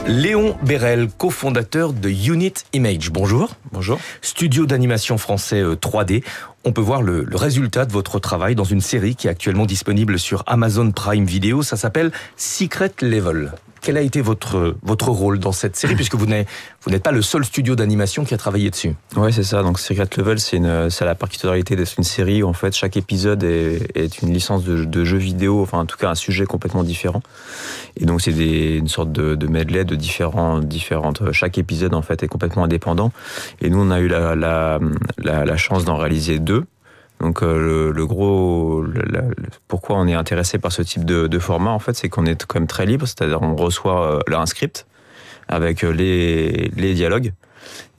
Léon Bérel, cofondateur de Unit Image. Bonjour. Bonjour. Studio d'animation français 3D. On peut voir le résultat de votre travail dans une série qui est actuellement disponible sur Amazon Prime Video. Ça s'appelle Secret Level. Quel a été votre rôle dans cette série, puisque vous n'êtes pas le seul studio d'animation qui a travaillé dessus? Ouais, c'est ça. Donc Secret Level, c'est la particularité d'être une série où en fait chaque épisode est une licence de jeu vidéo, enfin en tout cas un sujet complètement différent. Et donc c'est une sorte de medley de différentes. Chaque épisode en fait est complètement indépendant. Et nous on a eu la chance d'en réaliser 2. Donc pourquoi on est intéressé par ce type de format, en fait, c'est qu'on est quand même très libre, c'est-à-dire on reçoit là un script avec les dialogues.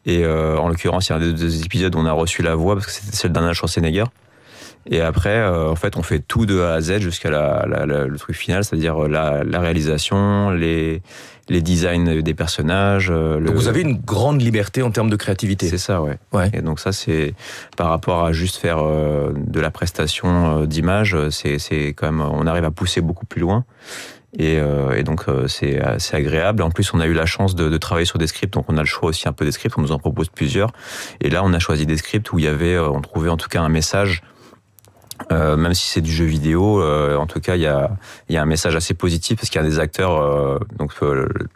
Et en l'occurrence, il y a des épisodes où on a reçu la voix parce que c'était celle d'Arnold Schwarzenegger. Et après, en fait, on fait tout de A à Z jusqu'à le truc final, c'est-à-dire la réalisation, les designs des personnages. Donc vous avez une grande liberté en termes de créativité. C'est ça, ouais. Et donc ça, c'est par rapport à juste faire de la prestation d'image, c'est quand même, on arrive à pousser beaucoup plus loin. Et donc c'est assez agréable. En plus, on a eu la chance de travailler sur des scripts, donc on a le choix aussi un peu des scripts. On nous en propose plusieurs. Et là, on a choisi des scripts où il y avait, on trouvait en tout cas un message. Même si c'est du jeu vidéo, en tout cas, il y a un message assez positif parce qu'il y a des acteurs.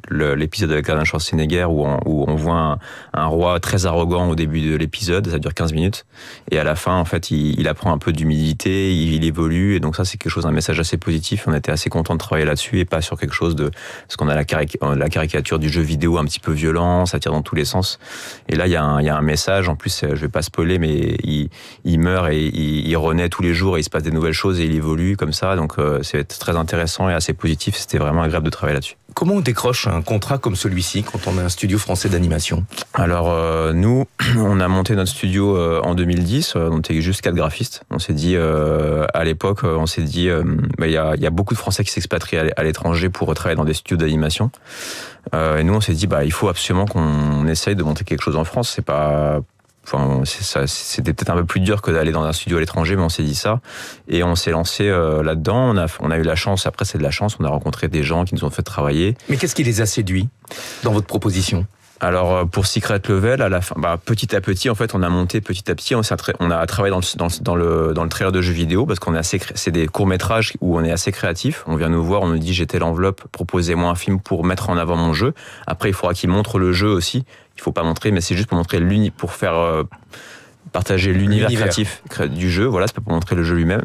L'épisode avec Arnold Schwarzenegger où on voit un roi très arrogant au début de l'épisode, ça dure 15 minutes, et à la fin, en fait, il apprend un peu d'humilité, il évolue, et donc ça, c'est quelque chose, un message assez positif. On était assez content de travailler là-dessus et pas sur quelque chose parce qu'on a la caricature du jeu vidéo un petit peu violent, ça tire dans tous les sens. Et là, il y a un message. En plus, je vais pas spoiler, mais il meurt et il renaît tous les jours et il se passe des nouvelles choses et il évolue comme ça, donc c'est très intéressant et assez positif. C'était vraiment agréable de travailler là-dessus. Comment on décroche un contrat comme celui-ci quand on a un studio français d'animation? Alors nous, on a monté notre studio en 2010, on était juste 4 graphistes. On s'est dit, à l'époque, il y a beaucoup de Français qui s'expatrient à l'étranger pour travailler dans des studios d'animation. Et nous, on s'est dit, il faut absolument qu'on essaye de monter quelque chose en France. C'était peut-être un peu plus dur que d'aller dans un studio à l'étranger, mais on s'est dit ça. Et on s'est lancé là-dedans. On a eu la chance, après c'est de la chance, on a rencontré des gens qui nous ont fait travailler. Mais qu'est-ce qui les a séduits dans votre proposition? Alors pour Secret Level, à la fin, petit à petit, en fait, on a monté petit à petit. On a travaillé dans le trailer de jeux vidéo parce c'est des courts métrages où on est assez créatif. On vient nous voir, on nous dit j'ai telle enveloppe, proposez-moi un film pour mettre en avant mon jeu. Après, il faudra qu'ils montrent le jeu aussi. Il faut pas montrer, mais c'est juste pour montrer pour faire partager l'univers créatif du jeu. Voilà, c'est pas pour montrer le jeu lui-même.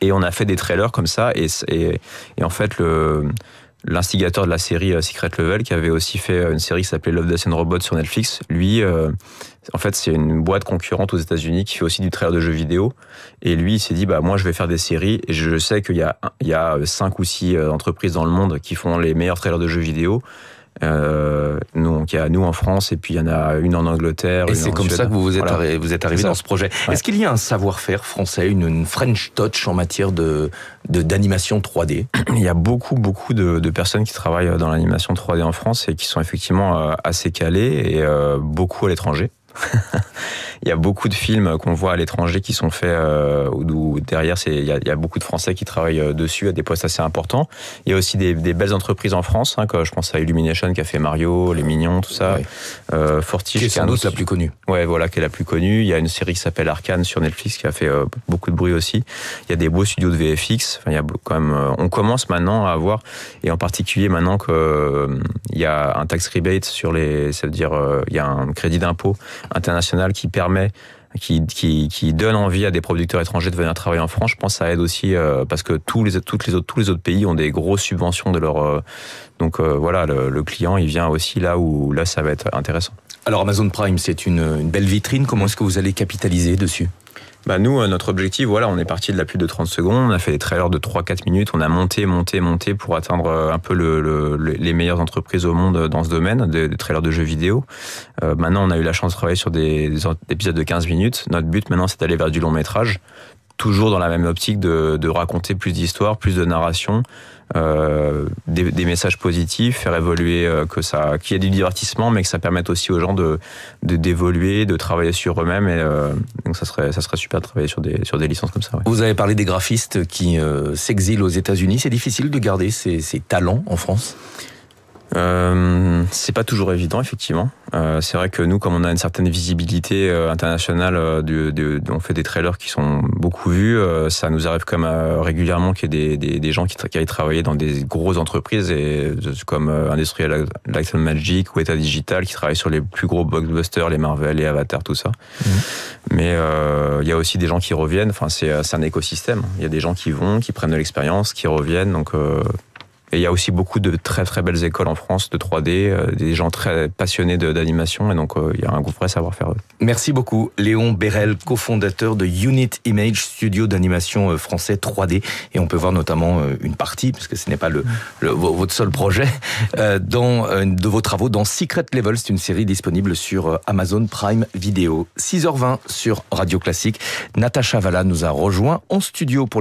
Et on a fait des trailers comme ça, et en fait l'instigateur de la série Secret Level, qui avait aussi fait une série qui s'appelait Love, Death and Robots sur Netflix, lui, en fait, c'est une boîte concurrente aux États-Unis qui fait aussi du trailer de jeux vidéo. Et lui, il s'est dit, moi, je vais faire des séries. Et je sais qu'il y a 5 ou 6 entreprises dans le monde qui font les meilleurs trailers de jeux vidéo. Donc il y a nous en France, et puis il y en a une en Angleterre. Et c'est comme ça que vous êtes arrivé dans ce projet. Ouais. Est-ce qu'il y a un savoir-faire français, une French touch en matière d'animation 3D? Il y a beaucoup de personnes qui travaillent dans l'animation 3D en France et qui sont effectivement assez calées, et beaucoup à l'étranger. Il y a beaucoup de films qu'on voit à l'étranger qui sont faits où derrière il y a beaucoup de Français qui travaillent dessus à des postes assez importants. Il y a aussi des belles entreprises en France, que je pense à Illumination qui a fait Mario, Les Mignons, tout ça. Ouais. Fortige, qui est sans doute la plus connue. Ouais, voilà, qui est la plus connue. Il y a une série qui s'appelle Arcane sur Netflix qui a fait beaucoup de bruit aussi. Il y a des beaux studios de VFX. Enfin, il y a quand même. On commence maintenant à avoir, et en particulier maintenant il y a un tax rebate ça veut dire il y a un crédit d'impôt international qui donne envie à des producteurs étrangers de venir travailler en France. Je pense que ça aide aussi parce que tous les autres pays ont des grosses subventions de leur. Donc voilà, le client il vient aussi là ça va être intéressant. Alors Amazon Prime, c'est une belle vitrine. Comment est-ce que vous allez capitaliser dessus? Nous, notre objectif, on est parti de la pub de 30 secondes, on a fait des trailers de 3-4 minutes, on a monté pour atteindre un peu les meilleures entreprises au monde dans ce domaine, des trailers de jeux vidéo. Maintenant, on a eu la chance de travailler sur des épisodes de 15 minutes. Notre but maintenant, c'est d'aller vers du long métrage, toujours dans la même optique de raconter plus d'histoires, plus de narration, des messages positifs, faire évoluer, qu'il y ait du divertissement, mais que ça permette aussi aux gens d'évoluer, de travailler sur eux-mêmes. Et donc ça serait super de travailler sur des licences comme ça. Ouais. Vous avez parlé des graphistes qui s'exilent aux États-Unis. C'est difficile de garder ces talents en France? C'est pas toujours évident, effectivement. C'est vrai que nous, comme on a une certaine visibilité internationale, on fait des trailers qui sont beaucoup vus, ça nous arrive quand même régulièrement qu'il y ait des gens qui aillent travailler dans des grosses entreprises comme Industrial Light and Magic ou État Digital, qui travaillent sur les plus gros blockbusters, les Marvel, les Avatar, tout ça. Mais il y a aussi des gens qui reviennent. Enfin, c'est un écosystème. Il y a des gens qui vont, qui prennent de l'expérience, qui reviennent. Donc et il y a aussi beaucoup de très très belles écoles en France de 3D, des gens très passionnés d'animation, et donc il y a un vrai savoir-faire. Merci beaucoup Léon Bérel, cofondateur de Unit Image, studio d'animation français 3D, et on peut voir notamment une partie, parce que ce n'est pas votre seul projet, de vos travaux dans Secret Level. C'est une série disponible sur Amazon Prime Video. 6h20 sur Radio Classique. Natacha Valla nous a rejoint en studio pour les